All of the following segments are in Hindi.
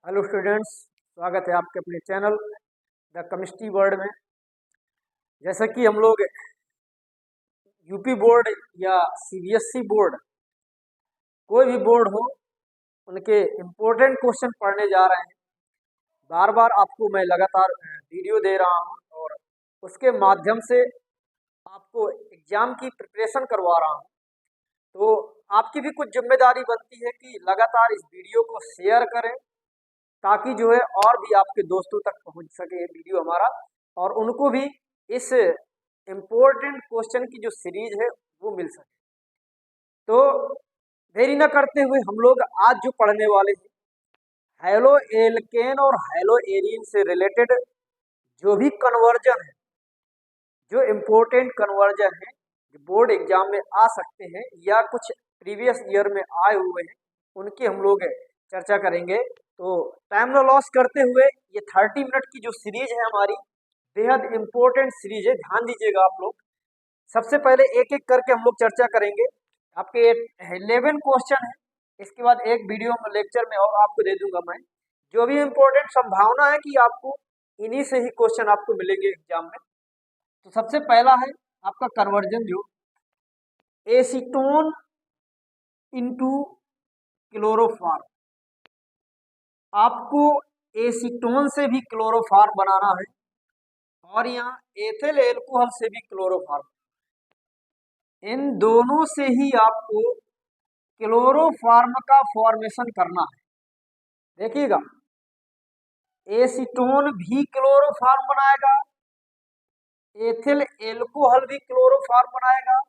हेलो स्टूडेंट्स, स्वागत है आपके अपने चैनल द केमिस्ट्री वर्ल्ड में। जैसा कि हम लोग यूपी बोर्ड या सीबीएसई बोर्ड, कोई भी बोर्ड हो, उनके इम्पोर्टेंट क्वेश्चन पढ़ने जा रहे हैं। बार बार आपको मैं लगातार वीडियो दे रहा हूं और उसके माध्यम से आपको एग्जाम की प्रिपरेशन करवा रहा हूं। तो आपकी भी कुछ जिम्मेदारी बनती है कि लगातार इस वीडियो को शेयर करें, ताकि जो है और भी आपके दोस्तों तक पहुंच सके ये वीडियो हमारा, और उनको भी इस इम्पोर्टेंट क्वेश्चन की जो सीरीज है वो मिल सके। तो देरी न करते हुए हम लोग आज जो पढ़ने वाले हैं, हेलो एल्केन और हेलो एरीन से रिलेटेड जो भी कन्वर्जन है, जो इम्पोर्टेंट कन्वर्जन है, जो बोर्ड एग्जाम में आ सकते हैं या कुछ प्रीवियस ईयर में आए हुए हैं, उनकी हम लोग चर्चा करेंगे। तो टाइम न लॉस करते हुए ये 30 मिनट की जो सीरीज है हमारी, बेहद इम्पोर्टेंट सीरीज है, ध्यान दीजिएगा आप लोग। सबसे पहले एक एक करके हम लोग चर्चा करेंगे। आपके 11 क्वेश्चन है, इसके बाद एक वीडियो में लेक्चर में और आपको दे दूंगा मैं। जो भी इम्पोर्टेंट संभावना है कि आपको इन्हीं से ही क्वेश्चन आपको मिलेंगे एग्जाम में। तो सबसे पहला है आपका कन्वर्जन, जो एसीटोन इनटू क्लोरोफॉर्म। आपको एसीटोन से भी क्लोरोफॉर्म बनाना है और यहाँ एथिल एल्कोहल से भी क्लोरोफॉर्म। इन दोनों से ही आपको क्लोरोफॉर्म का फॉर्मेशन करना है। देखिएगा, एसीटोन भी क्लोरोफॉर्म बनाएगा, एथिल एल्कोहल भी क्लोरोफॉर्म बनाएगा।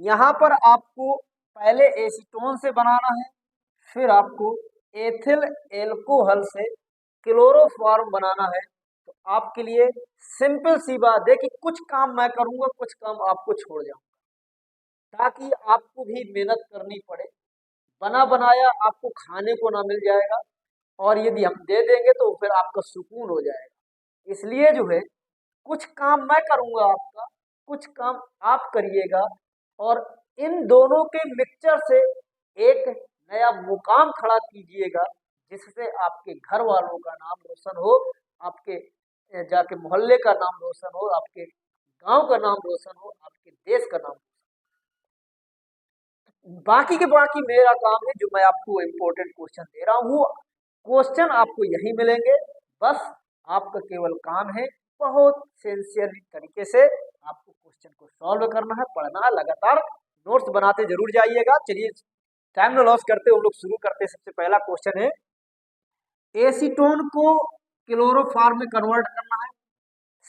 यहाँ पर आपको पहले एसीटोन से बनाना है, फिर आपको एथिल एल्कोहल से क्लोरोफॉर्म बनाना है। तो आपके लिए सिंपल सी बात है कि कुछ काम मैं करूंगा, कुछ काम आपको छोड़ जाऊंगा, ताकि आपको भी मेहनत करनी पड़े। बना बनाया आपको खाने को ना मिल जाएगा, और यदि हम दे देंगे तो फिर आपका सुकून हो जाएगा। इसलिए जो है, कुछ काम मैं करूंगा आपका, कुछ काम आप करिएगा, और इन दोनों के मिक्सचर से एक नया मुकाम खड़ा कीजिएगा, जिससे आपके घर वालों का नाम रोशन हो, आपके जाके मोहल्ले का नाम रोशन हो, आपके गांव का नाम रोशन हो, आपके देश का नाम। बाकी के बाकी मेरा काम है, जो मैं आपको इम्पोर्टेंट क्वेश्चन दे रहा हूँ, क्वेश्चन आपको यही मिलेंगे। बस आपका केवल काम है बहुत सिंसियर तरीके से आपको क्वेश्चन को सॉल्व करना है, पढ़ना है, लगातार नोट्स बनाते जरूर जाइएगा। चलिए, टाइम न लॉस करते हम लोग शुरू करते। सबसे पहला क्वेश्चन है, एसीटोन को क्लोरोफॉर्म में कन्वर्ट करना है।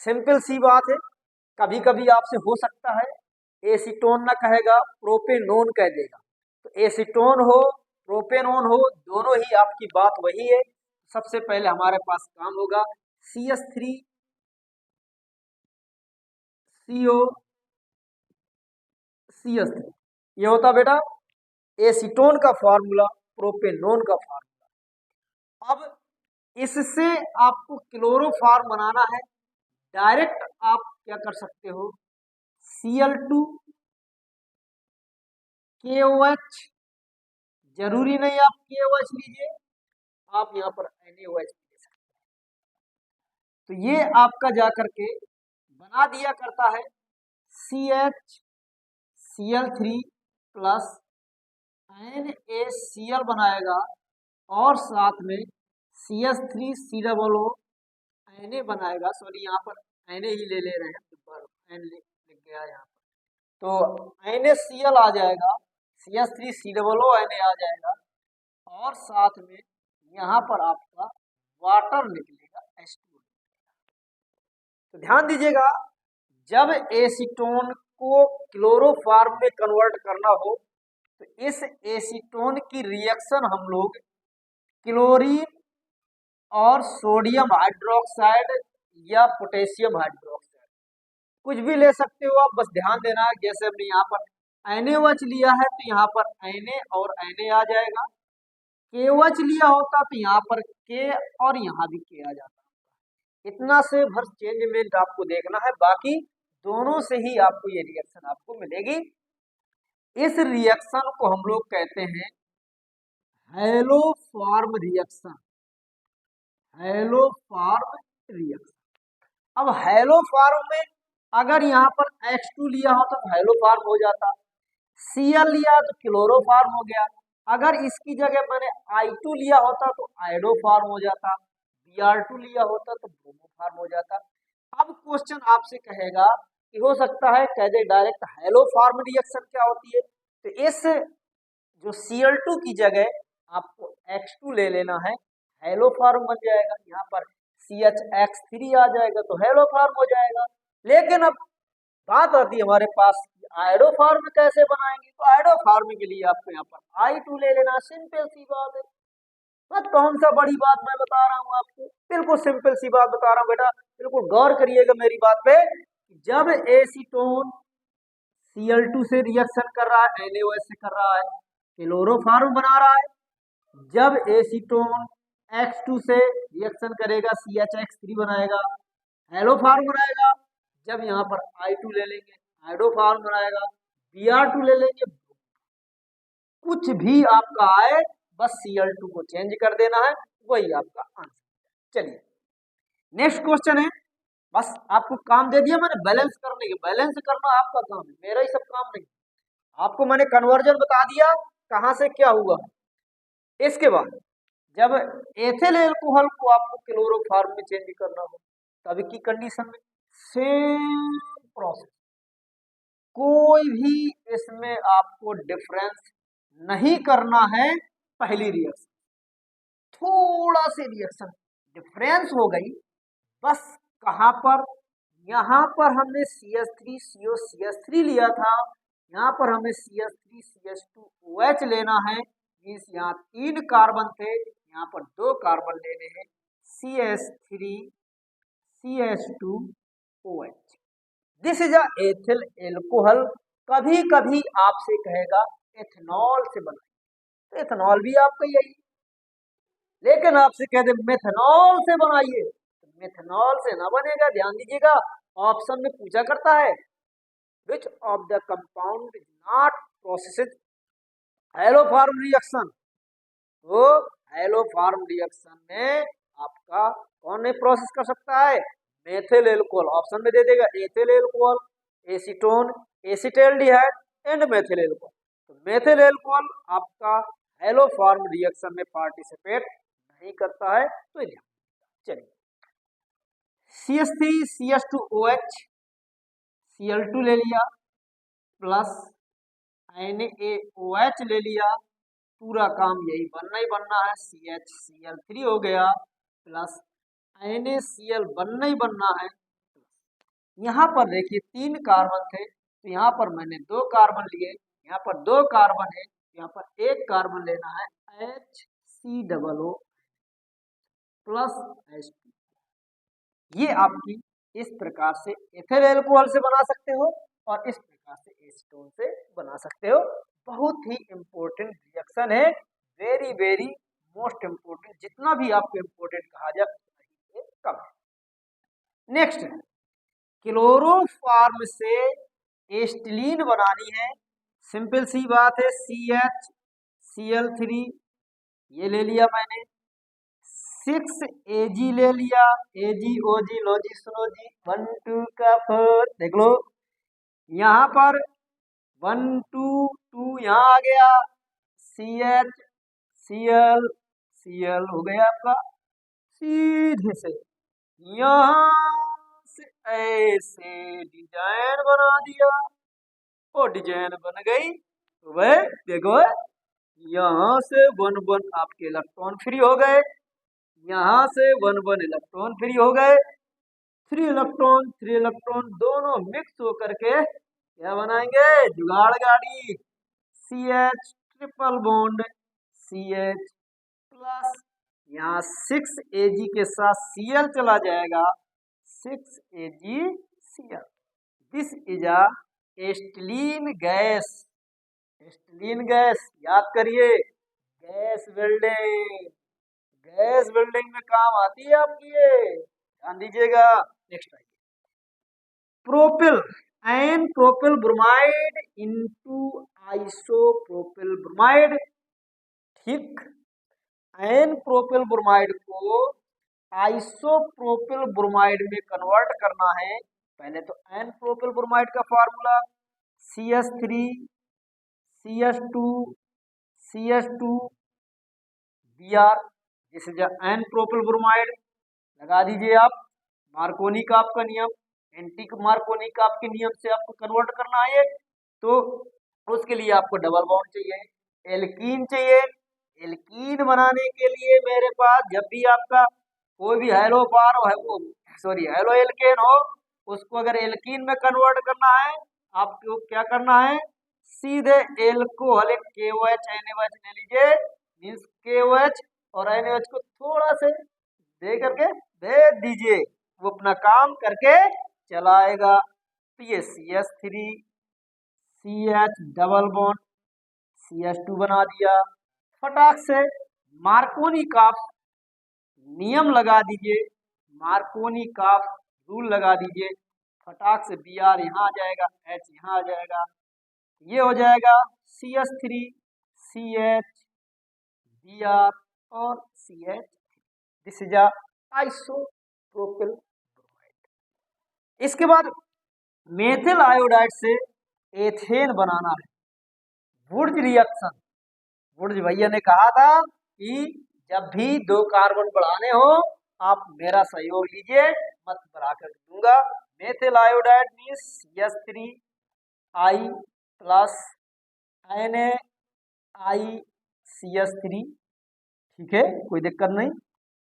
सिंपल सी बात है। कभी कभी आपसे हो सकता है एसीटोन ना कहेगा, प्रोपेनोन कह देगा। तो एसीटोन हो, प्रोपेनोन हो, दोनों ही आपकी बात वही है। सबसे पहले हमारे पास काम होगा CH3 CO CH3। ये होता बेटा एसीटोन का फॉर्मूला, प्रोपेनोन का फॉर्मूला। अब इससे आपको क्लोरोफॉर्म बनाना है। डायरेक्ट आप क्या कर सकते हो, Cl2 KOH, जरूरी नहीं आप KOH लीजिए, आप यहाँ पर NaOH ले सकते हैं। तो ये आपका जाकर के बना दिया करता है CHCl3 प्लस NaCl बनाएगा, और साथ में CH3COO Na बनाएगा। सॉरी, यहाँ पर Na ही ले रहे हैं, N लिख गया यहाँ पर। तो NaCl आ जाएगा, CH3COO Na आ जाएगा, और साथ में यहाँ पर आपका वाटर निकलेगा, H2। तो ध्यान दीजिएगा, जब एसीटोन को क्लोरोफॉर्म में कन्वर्ट करना हो, तो इस एसीटोन की रिएक्शन हम लोग क्लोरीन और सोडियम हाइड्रोक्साइड या पोटेशियम हाइड्रोक्साइड, कुछ भी ले सकते हो आप। बस ध्यान देना है, जैसे हमने यहाँ पर NaOH लिया है तो यहाँ पर Na और Na आ जाएगा। KOH लिया होता तो यहाँ पर K और यहाँ भी K आ जाता। इतना से भर चेंजमेंट आपको देखना है, बाकी दोनों से ही आपको ये रिएक्शन आपको मिलेगी। इस रिएक्शन को हम लोग कहते हैं हैलोफॉर्म रिएक्शन। Haloform reaction. अब हैलोफॉर्म में अगर यहाँ पर H2 लिया हो तो हैलोफॉर्म हो जाता, Cl लिया तो क्लोरोफॉर्म हो गया। अगर इसकी जगह मैंने I2 लिया होता तो आयोडोफॉर्म हो जाता, Br2 लिया होता तो ब्रोमोफॉर्म हो जाता। अब क्वेश्चन आपसे कहेगा कि हो सकता है कह दे डायरेक्ट हैलोफॉर्म रिएक्शन क्या होती है, तो इस जो Cl2 की जगह आपको H2 ले लेना है, हैलोफॉर्म बन जाएगा। यहाँ पर CHX3 आ जाएगा तो हैलोफॉर्म हो जाएगा। लेकिन अब बात आती है हमारे पास आयोडोफॉर्म कैसे बनाएंगे, तो आयोडोफॉर्म के लिए आपको यहाँ पर I2 ले लेना, सिंपल सी बात है। बस कौन सा बड़ी बात मैं बता रहा हूँ आपको, बिल्कुल सिंपल सी बात बता रहा हूँ बेटा, बिल्कुल गौर करिएगा मेरी बात पे। जब एसीटोन Cl2 से रिएक्शन कर रहा है, NaOH से कर रहा है, क्लोरोफॉर्म बना रहा है। जब एसीटोन X2 से रिएक्शन करेगा, CHX3 बनाएगा, हैलोफॉर्म बनाएगा। जब यहाँ पर I2 ले लेंगे, आयोडोफॉर्म बनाएगा, Br2 ले लेंगे। कुछ भी आपका आए बस Cl2 को चेंज कर देना है, वही आपका आंसर। चलिए नेक्स्ट क्वेश्चन है, बस आपको काम दे दिया मैंने बैलेंस करने के, बैलेंस करना आपका काम है, मेरा ही सब काम नहीं। आपको मैंने कन्वर्जन बता दिया कहां से क्या हुआ। इसके बाद जब एथिल एल्कोहल को आपको क्लोरोफॉर्म में चेंज करना हो, तब की कंडीशन में सेम प्रोसेस, कोई भी इसमें आपको डिफरेंस नहीं करना है। पहली रिएक्शन थोड़ा सी रिएक्शन डिफरेंस हो गई, बस कहां पर, यहाँ पर हमने CH3CO CH3 लिया था, यहाँ पर हमें CH3CH2OH लेना है। मीन्स यहाँ 3 कार्बन थे, यहाँ पर 2 कार्बन लेने हैं, CH3CH2OH। This is a ethyl alcohol. कभी कभी आपसे कहेगा एथेनॉल से बनाइए, तो एथेनॉल भी आपका यही, लेकिन आपसे कह दे मेथनॉल से बनाइए, तो मेथनॉल से ना बनेगा। ध्यान दीजिएगा, ऑप्शन में पूछा करता है which of the compound is not processed haloform reaction, तो हैलोफॉर्म रिएक्शन में आपका कौन नहीं प्रोसेस कर सकता है, मेथिल एल्कोहल। ऑप्शन में दे देगा ethyl alcohol, acetone, acetaldehyde and methyl alcohol. तो मेथिल एल्कोहल आपका हैलोफॉर्म रिएक्शन में पार्टिसिपेट नहीं करता है, तो ध्यान। चलिए CH3CH2OH Cl2 ले लिया, प्लस NaOH ले लिया, पूरा काम यही बनना ही बनना है। CHCl3 हो गया, प्लस NaCl बनना ही बनना है। यहाँ पर देखिए 3 कार्बन थे, तो यहाँ पर मैंने 2 कार्बन लिए, यहाँ पर 2 कार्बन है, यहाँ पर 1 कार्बन लेना है, HCOO प्लस H2। ये आपकी इस प्रकार से एथिल एल्कोहल से बना सकते हो और इस प्रकार से एसीटोन से बना सकते हो। बहुत ही इंपॉर्टेंट रिएक्शन है, वेरी वेरी मोस्ट इंपोर्टेंट, जितना भी आपको इंपोर्टेंट कहा जाए उतना ही कम है। नेक्स्ट क्लोरोफॉर्म से एस्टिलीन बनानी है, सिंपल सी बात है। CHCl3 ये ले लिया मैंने, 6Ag ले लिया, AgOG लो जी, सुनो जी, 1 2 का 4 देख लो, यहाँ पर 1 2 2 यहाँ आ गया, CHCl हो गया आपका। सीधे से यहाँ से ऐसे डिजाइन बना दिया, वो डिजाइन बन गई, तो वह देखो यहाँ से 1 1 आपके इलेक्ट्रॉन फ्री हो गए, यहाँ से 1 1 इलेक्ट्रॉन फ्री हो गए, 3 इलेक्ट्रॉन दोनों मिक्स होकर के क्या बनाएंगे, जुगाड़ गाड़ी। CH triple bond CH plus यहाँ 6Ag के साथ Cl चला जाएगा, 6AgCl। This is a acetylene gas. Acetylene gas याद करिए, गैस बिल्डिंग, गैस बिल्डिंग में काम आती है आपकी, ये ध्यान दीजिएगा। नेक्स्ट आइए propyl n propyl bromide into isopropyl bromide. ठीक, एन प्रोपिल ब्रोमाइड को आइसोप्रोपिल ब्रोमाइड में कन्वर्ट करना है, पहले तो एन प्रोपिल ब्रोमाइड का formula CH3 CH2 CH2 Br, this is n propyl bromide. लगा दीजिए आप, मार्कोनी का आपका नियम, एंटी मार्कोनी का आपके नियम से आपको कन्वर्ट करना है। तो उसके लिए आपको डबल बॉन्ड चाहिए, एल्कीन चाहिए। एल्कीन बनाने के लिए मेरे पास जब भी आपका कोई भी हेलो बार है वो सॉरी हेलो एल्केन हो, उसको अगर एल्कीन में कन्वर्ट करना है आपको क्या करना है, सीधे एल्कोहल KOH NaOH ले लीजिए, मीन्स KOH और NaOH को थोड़ा से दे करके भेज दीजिए, वो अपना काम करके चलाएगा। तो ये CH3 CH double bond CH2 बना दिया। फटाक से मार्कोनी का नियम लगा दीजिए, मार्कोनी का रूल लगा दीजिए, फटाक से Br यहाँ आ जाएगा, H यहाँ आ जाएगा, ये हो जाएगा CH3 CH Br और CH, this is isopropyl bromide. इसके बाद मेथिल आयोडाइड से एथेन बनाना है, वुड्स रिएक्शन। वुड्स भैया ने कहा था कि जब भी 2 कार्बन बढ़ाने हो आप मेरा सहयोग लीजिए, मत बढ़ा कर दूंगा। Methyl iodide means CH3 I plus NaICH3, ठीक है, कोई दिक्कत नहीं।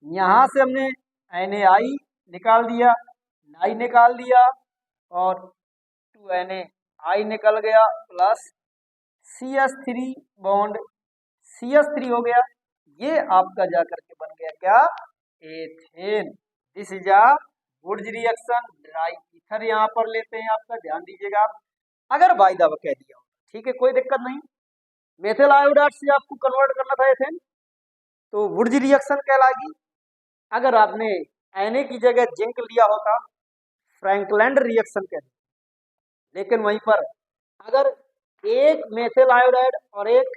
यहाँ से हमने NaI निकाल दिया, I निकाल दिया और 2NaI निकल गया, प्लस CH3 बॉन्ड CH3 हो गया। ये आपका जाकर के बन गया क्या, ethane. This is a Wurtz reaction. Dry ether यहाँ पर लेते हैं आपका, ध्यान दीजिएगा। अगर बाय द वे कह दिया, ठीक है, कोई दिक्कत नहीं। मेथिल आयोडाइड से आपको कन्वर्ट करना था एथेन, तो वुड्स रिएक्शन कहलाएगी। अगर आपने Na की जगह जिंक लिया होता, फ्रैंकलैंड रिएक्शन कहते, लेकिन वहीं पर अगर एक मेथिल आयोडाइड और एक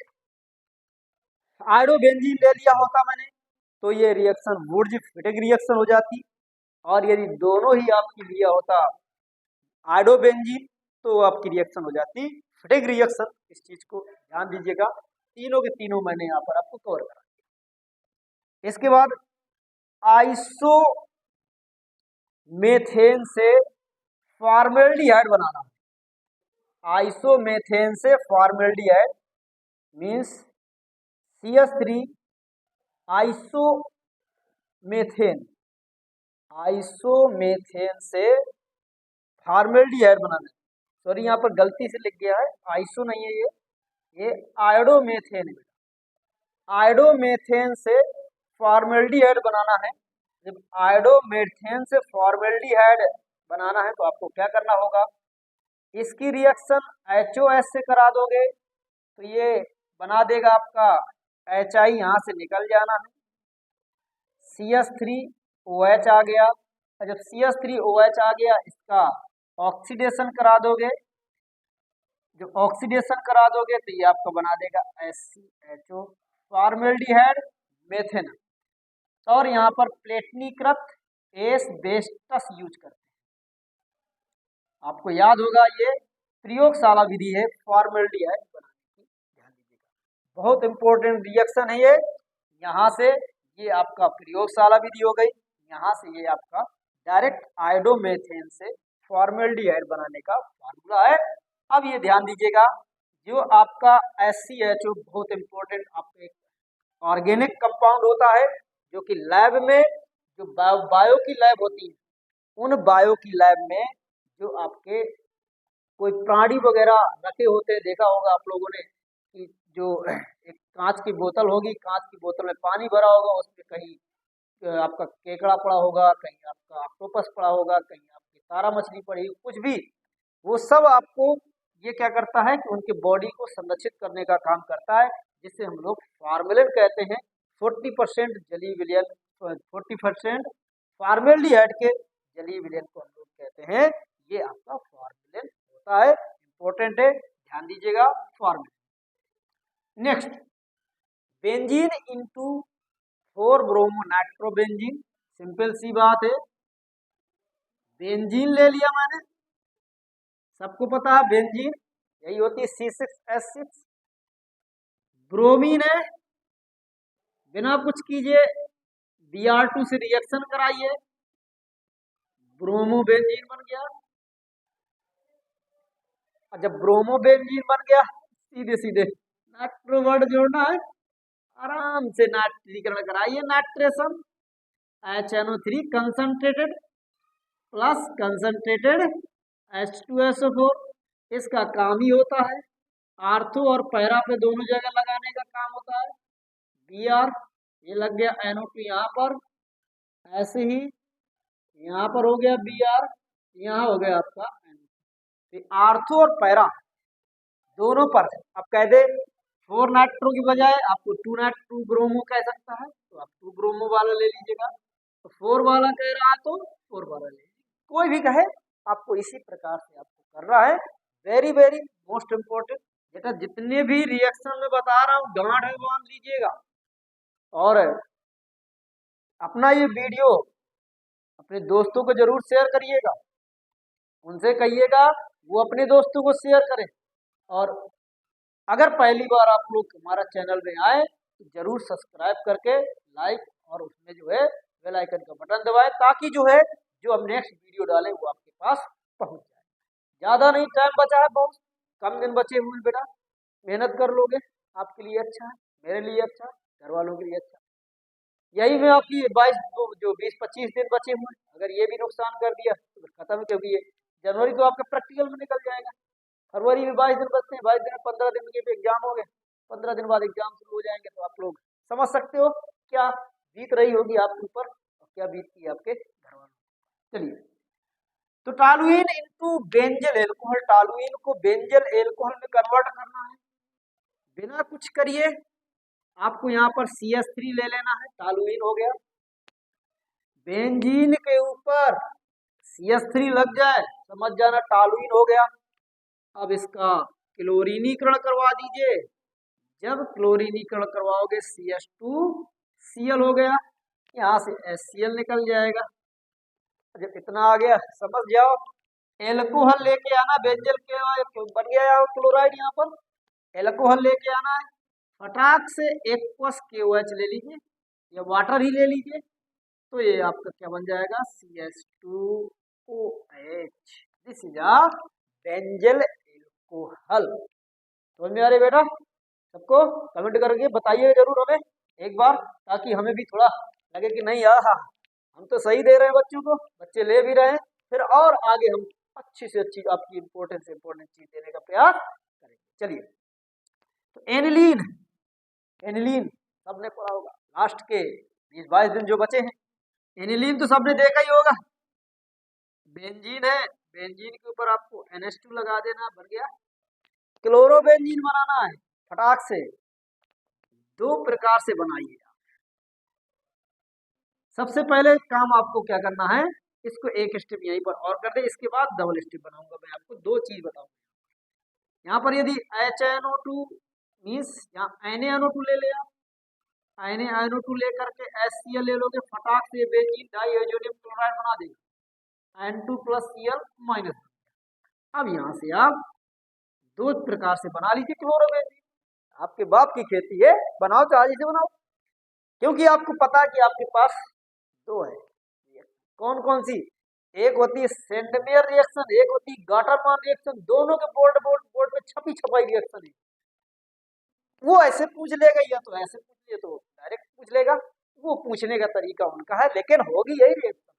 आयोडोबेंजीन ले लिया होता मैंने, तो ये रिएक्शन वुड्स फिटिक रिएक्शन हो जाती। और यदि दोनों ही आपकी लिया होता आयोडोबेंजीन, तो आपकी रिएक्शन हो जाती फिटिक रिएक्शन। इस चीज को ध्यान दीजिएगा, तीनों के तीनों मैंने यहाँ पर आपको कवर करा दिया। इसके बाद आइसो मेथेन से फॉर्मेल्डिहाइड बनाना है। आइसोमेथेन से फॉर्मेल्डिहाइड मीन्स CH3 आइसोमेथेन, आइसोमेथेन से फॉर्मेल्डिहाइड बनाना है। सॉरी यहाँ पर गलती से लिख गया है, आइसो नहीं है ये आयोडोमेथेन है। आयोडोमेथेन से फॉर्मेल्डिहाइड बनाना है। जब आयोडोमेथेन से फॉर्मेल्डिहाइड बनाना है तो आपको क्या करना होगा, इसकी रिएक्शन HOH से करा दोगे तो ये बना देगा आपका HI, यहाँ से निकल जाना है, CH3OH आ गया। और जब CH3OH आ गया, इसका ऑक्सीडेशन करा दोगे, जब ऑक्सीडेशन करा दोगे तो ये आपका बना देगा SCHO, फॉर्मेल्डिहाइड मेथेन। और यहाँ पर प्लेटनीकृत एस्बेस्टस यूज करते हैं। आपको याद होगा ये प्रयोगशाला विधि है फॉर्मेल्डिहाइड बनाने की, ध्यान दीजिएगा, बहुत इंपॉर्टेंट रिएक्शन है ये। यहाँ से ये आपका प्रयोगशाला विधि हो गई, यहाँ से ये आपका डायरेक्ट आयोडोमेथेन से फॉर्मेल्डिहाइड बनाने का फार्मूला है। अब ये ध्यान दीजिएगा, जो आपका SCHO बहुत इंपॉर्टेंट आपका एक ऑर्गेनिक कंपाउंड होता है, जो कि लैब में जो बायो की लैब होती है, उन बायो की लैब में जो आपके कोई प्राणी वगैरह रखे होते हैं, देखा होगा आप लोगों ने कि जो एक कांच की बोतल होगी, कांच की बोतल में पानी भरा होगा, उसमें कहीं आपका केकड़ा पड़ा होगा, कहीं आपका ऑक्टोपस पड़ा होगा, कहीं आपकी तारा मछली पड़ी, कुछ भी, वो सब आपको ये क्या करता है कि उनके बॉडी को संरक्षित करने का काम करता है, जिसे हम लोग फॉर्मेलिन कहते हैं। 40% जलीय विलयन, 40% फॉर्मेल्डिहाइड के जलीय विलयन को हम लोग कहते हैं, ये आपका फॉर्मेलिन होता है, इंपॉर्टेंट है, ध्यान दीजिएगा formalin. Next, benzene into 4 bromo nitrobenzene simple सी बात है, बेंजीन ले लिया मैंने, सबको पता है बेंजीन यही होती है C6H6। ब्रोमीन है, बिना कुछ कीजिए Br2 से रिएक्शन कराइए, ब्रोमोबेंजीन बन गया। और जब ब्रोमोबेंजीन बन गया, सीधे सीधे नाइट्रो वर्ड जोड़ना है, आराम से नाइट्रीकरण कराइए, nitration HNO3 concentrated plus concentrated H2SO4। इसका काम ही होता है आर्थो और पैरा पे दोनों जगह लगाने का काम होता है। Br ये लग गया NO2 यहाँ पर, ऐसे ही यहाँ पर हो गया Br, यहाँ हो गया आपका NO2। आर्थो और पैरा दोनों पर अब कह दे 4 नाइट्रो की बजाय आपको 2 नाइट्रो ब्रोमो कह सकता है, तो आप 2 ब्रोमो वाला ले लीजिएगा। तो 4 वाला कह रहा है तो 4 वाला ले लीजिए, कोई भी कहे आपको इसी प्रकार से आपको कर रहा है। वेरी वेरी मोस्ट इम्पोर्टेंट बेटा, जितने भी रिएक्शन में बता रहा हूँ गांठ है बांध लीजिएगा। और अपना ये वीडियो अपने दोस्तों को जरूर शेयर करिएगा, उनसे कहिएगा वो अपने दोस्तों को शेयर करें। और अगर पहली बार आप लोग हमारा चैनल में आए तो जरूर सब्सक्राइब करके लाइक और उसमें जो है बेल आइकन का बटन दबाएं, ताकि जो है जो हम नेक्स्ट वीडियो डालें वो आपके पास पहुंच जाए। ज़्यादा नहीं टाइम बचा है, बहुत कम दिन बचे हुए बेटा, मेहनत कर लोगे आपके लिए अच्छा है, मेरे लिए अच्छा है, घर वालों के लिए अच्छा है। यही में आपकी 20-25 दिन बचे हुए हैं, अगर ये भी नुकसान कर दिया तो फिर खत्म, क्योंकि ये जनवरी तो आपका प्रैक्टिकल में निकल जाएगा। फरवरी में 22 दिन बचते हैं, 22 दिन में 15 दिन के एग्जाम हो गए, 15 दिन बाद एग्जाम शुरू हो जाएंगे। तो आप लोग समझ सकते हो क्या बीत रही होगी आपके ऊपर और क्या बीतती है आपके घर वालों। चलिए, तो toluene into benzyl alcohol, toluene को बेंजल एल्कोहल में कन्वर्ट करना है। बिना कुछ करिए आपको यहाँ पर CH3 ले लेना है, टॉलुइन हो गया। बेंजीन के ऊपर CH3 लग जाए समझ जाना टॉलुइन हो गया। अब इसका क्लोरीनीकरण करवा दीजिए, जब क्लोरीनीकरण करवाओगे CH2Cl हो गया, यहाँ से HCl निकल जाएगा। जब इतना आ गया समझ जाओ, एल्कोहल लेके आना, बेंजल के बन गया यहाँ क्लोराइड, यहाँ पर एल्कोहल लेके आना है, फटाक से एक्वस KOH ले लीजिए या वाटर ही ले लीजिए, तो ये आपका क्या बन जाएगा CH2OH। This is a benzyl alcohol. समझ में आ रही बेटा? सबको कमेंट करके बताइए जरूर हमें एक बार, ताकि हमें भी थोड़ा लगे कि नहीं यार हाँ हम तो सही दे रहे हैं बच्चों को, बच्चे ले भी रहे हैं, फिर और आगे हम अच्छी से अच्छी आपकी इंपॉर्टेंट से इंपॉर्टेंट चीज देने का प्रयास करेंगे। चलिए, तो एनिलीन, एनिलीन सबने पढ़ा होगा, लास्ट के 20-22 दिन जो बचे हैं। एनिलीन तो सबने देखा ही होगा, बेंजीन है, बेंजीन के ऊपर आपको NH2 लगा देना, बन गया। क्लोरोबेंजीन बनाना है, फटाक से 2 प्रकार से बनाइए। सबसे पहले काम आपको क्या करना है, इसको एक स्टेप यहीं पर और कर दे, इसके बाद डबल स्टेप बनाऊंगा मैं आपको, 2 चीज बताऊंगा। यहाँ पर यदि HNO2 मीन्स यहाँ NaNO2 ले लिया, NaNO2 लेकर के HCl ले लोगे, फटाक से बेंजीन डाइहाइड्रोनियम क्लोराइड बना देगा, N2+Cl-। अब यहाँ से आप 2 प्रकार से बना लीजिए क्लोरोबेंजीन, आपके बाप की खेती है, बनाओ चाहे से बनाओ, क्योंकि आपको पता है कि आपके पास 2 है। कौन कौन सी? एक होती है सेंडमेयर रिएक्शन, एक होती है गाटरमान रिएक्शन, दोनों के बोर्ड में छपी छपाई रिएक्शन है। वो ऐसे पूछ लेगा या तो ऐसे पूछ ले तो डायरेक्ट पूछ लेगा, वो पूछने का तरीका उनका है, लेकिन होगी यही रिएक्शन।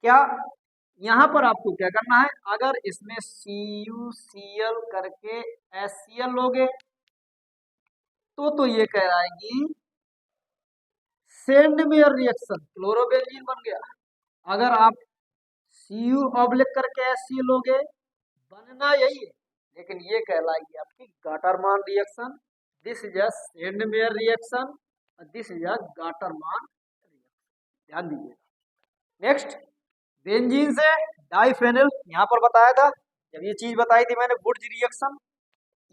क्या यहाँ पर आपको क्या करना है, अगर इसमें CuCl करके HCl लोगे तो ये कहलाएगी सेंडमेयर रिएक्शन, क्लोरोबेंजीन बन गया। अगर आप Cu ऑब्लिक करके HCl लोगे, बनना यही है, लेकिन ये कहलाएगी आपकी Gattermann reaction. This is a Sandmeyer reaction, this is a Gattermann reaction, ध्यान दीजिएगा। नेक्स्ट, बेंजीन से डाइफेनिल, यहाँ पर बताया था, जब ये चीज बताई थी मैंने, बुर्ज रिएक्शन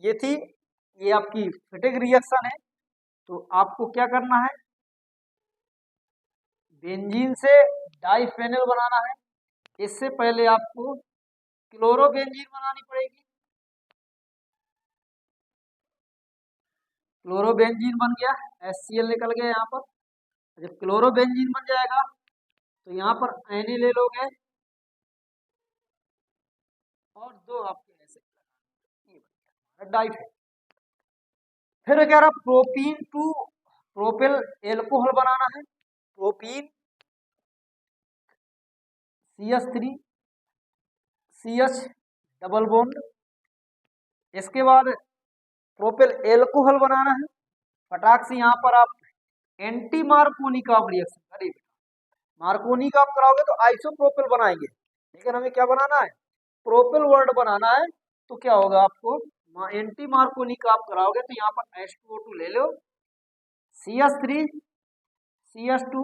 ये थी, ये आपकी फिटिक रिएक्शन है। तो आपको क्या करना है, बेंजीन से डाइफेनल बनाना है, इससे पहले आपको क्लोरोबेंजीन बनानी पड़ेगी। क्लोरोबेंजीन बन गया, HCl निकल गया यहाँ पर। जब क्लोरोबेंजीन बन जाएगा तो यहाँ पर Na ले लोगे और दो आपके ऐसे डाइफेनल। फिर कह रहा प्रोपीन टू प्रोपिल एल्कोहल बनाना है, propene CH3 CH double bond. इसके बाद प्रोपिल एल्कोहल बनाना है, फटाक से यहाँ पर आप एंटी मार्कोनी का आप रिएक्शन करेंगे। मार्कोनी का आप कराओगे तो आइसोप्रोपिल बनाएंगे, लेकिन हमें क्या बनाना है, प्रोपिल वर्ड बनाना है। तो क्या होगा, आपको एंटी मार्कोनी का आप कराओगे तो यहाँ पर H2O2 ले लो, CH3 CH2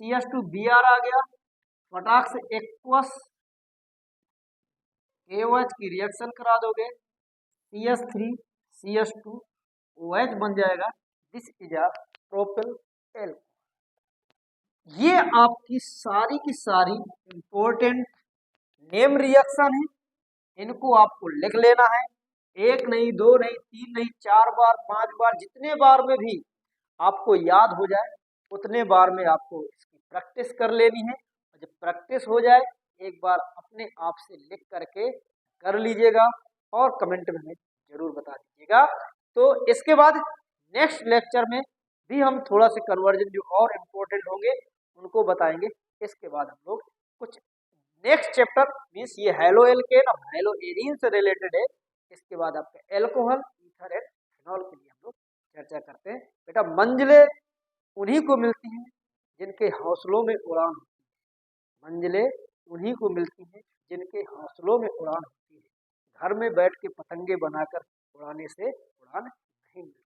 CH2 Br आ गया, फटाक से एक्वस KOH की रिएक्शन करा दोगे, CH3 CH2 OH बन जाएगा। This is a propyl alcohol. ये आपकी सारी की सारी इंपॉर्टेंट नेम रिएक्शन है, इनको आपको लिख लेना है। एक नहीं, दो नहीं, तीन नहीं, 4 बार 5 बार, जितने बार में भी आपको याद हो जाए उतने बार में आपको इसकी प्रैक्टिस कर लेनी है। और जब प्रैक्टिस हो जाए एक बार अपने आप से लिख करके कर लीजिएगा और कमेंट में हमें जरूर बता दीजिएगा। तो इसके बाद नेक्स्ट लेक्चर में भी हम थोड़ा सा कन्वर्जन जो और इम्पोर्टेंट होंगे उनको बताएंगे। इसके बाद हम लोग कुछ नेक्स्ट चैप्टर मीन्स ये हैलो एल्केन और हैलो एरीन से रिलेटेड है। इसके बाद आपका एल्कोहल, ईथर एंड फिनॉल के लिए हम लोग चर्चा करते हैं। बेटा मंजिलें उन्हीं को मिलती हैं जिनके हौसलों में उड़ान होती है, मंजिलें उन्हीं को मिलती हैं जिनके हौसलों में उड़ान होती है। घर में बैठ के पतंगे बनाकर उड़ाने से उड़ान नहीं मिलती।